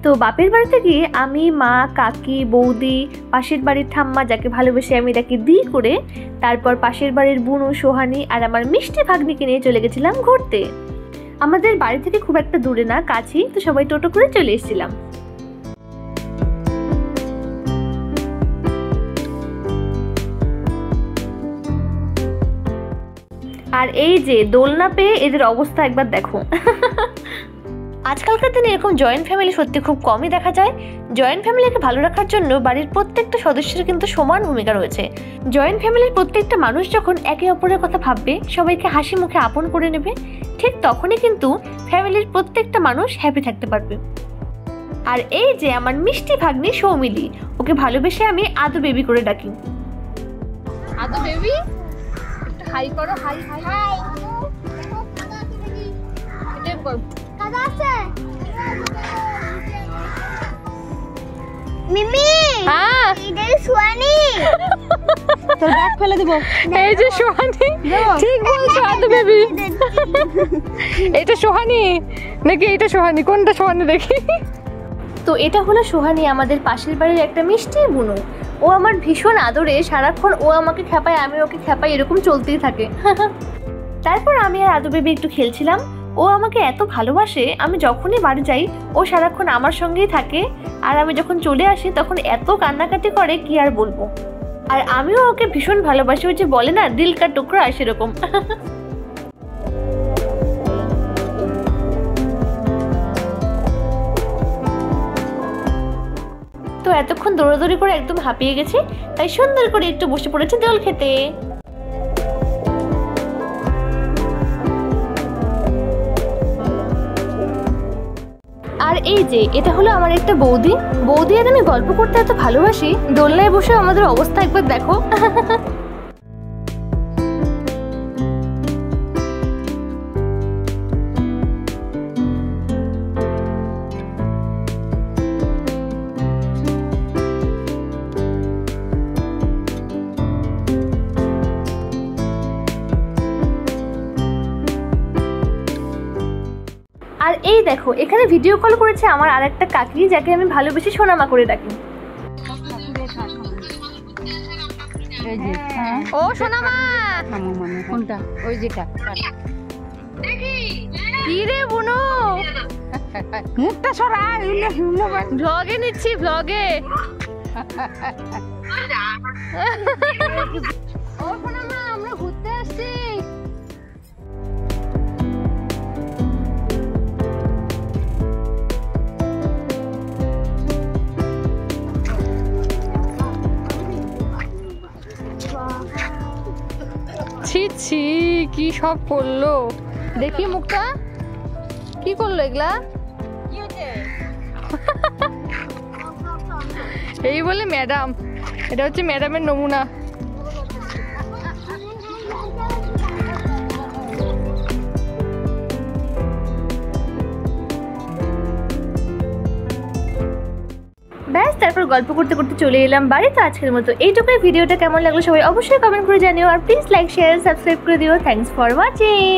তো বাপের বাড়িতে গিয়ে আমি, মা, কাকি, বৌদি, পাশের বাড়ির ঠাম্মা যাকে ভালোবেসে আমি তাকে দি করে, তারপর পাশের বাড়ির বুনু, সোহানি আর আমার মিষ্টি ভাগ্নিকে নিয়ে চলে গেছিলাম ঘুরতে। আমাদের বাড়ি থেকে খুব একটা দূরে না, কাছেই, তো সবাই টোটো করে চলে এসেছিলাম। আর এই যে দোলনা পেয়ে এদের অবস্থা একবার দেখো। আজকালকার দিনে এরকম জয়েন্ট ফ্যামিলি সত্যি খুব কমই দেখা যায়। জয়েন্ট ফ্যামিলিকে ভালো রাখার জন্য বাড়ির প্রত্যেকটা সদস্যের কিন্তু সমান ভূমিকা রয়েছে। জয়েন্ট ফ্যামিলির প্রত্যেকটা মানুষ যখন একে অপরের কথা ভাববে, সবাইকে হাসি মুখে আপন করে নেবে, ঠিক তখনই কিন্তু ফ্যামিলির প্রত্যেকটা মানুষ হ্যাপি থাকতে পারবে। আর এই যে আমার মিষ্টি ভাগ্নি সৌমিলি, ওকে ভালোবেসে আমি আদু বেবি করে ডাকি। আদু বেবি, একটু হাই করো, হাই হাই হাই। এটা বল কাদা আছে মিমি। হ্যাঁ এটা সোহানি, তোর ব্যাগ ফেলে দেব। এই যে সোহানি, ঠিক বলছো আদু বেবি। এটা সোহানি নাকি? এটা সোহানি, কোনটা সোহানি দেখি? তো এটা হলো সোহানি, আমাদের পাশের বাড়ির একটা মিষ্টি বুনু। ও আমার ভীষণ আদরে, সারাক্ষণ ও আমাকে খেপায়, আমি ওকে খেপাই, এরকম চলতেই থাকে। তারপর আমি আর আদু বেবি একটু খেলছিলাম। ও আমাকে এত ভালোবাসে, আমি যখনই বাড়ি যাই ও সারাক্ষণ আমার সঙ্গেই থাকে, আর আমি যখন চলে আসি তখন এত কান্নাকাটি করে কি আর বলবো। আর আমিও ওকে ভীষণ ভালোবাসি, ওই যে বলে না দিল কা টুকরা, সেরকম। তো এতক্ষণ দৌড়াদৌড়ি করে একদম হাঁপিয়ে গেছি, তাই সুন্দর করে একটু বসে পড়েছি দোল খেতে। আর এই যে এটা হলো আমার একটা বৌদি। বৌদি আর আমি গল্প করতে এত ভালোবাসি, দোলনায় বসে আমাদের অবস্থা একবার দেখো। আর এই দেখো এখানে ভিডিও কল করেছে আমার আর একটা কাকি, যাকে আমি ভালোবেসে সোনামা করে ডাকি। ও সোনামা, কোনটা? ওই যেটা। কি রে বুনু, মুখটা সরা, ব্লগে নিচ্ছি, ব্লগে। ও সোনামা, আমরা ঘুরতে আসছি। ছি ছি, কি সব করলো দেখি, মুখটা কি করলো এগুলা? এই বলে ম্যাডাম, এটা হচ্ছে ম্যাডামের নমুনা। ব্যাস, তারপর গল্প করতে করতে চলে এলাম বাড়ি। তো আজকের মতো এইটুকুই। ভিডিওটা কেমন লাগলো সবাই অবশ্যই কমেন্ট করে জানিও, আর প্লিজ লাইক, শেয়ার, সাবস্ক্রাইব করে দিও। Thanks for watching.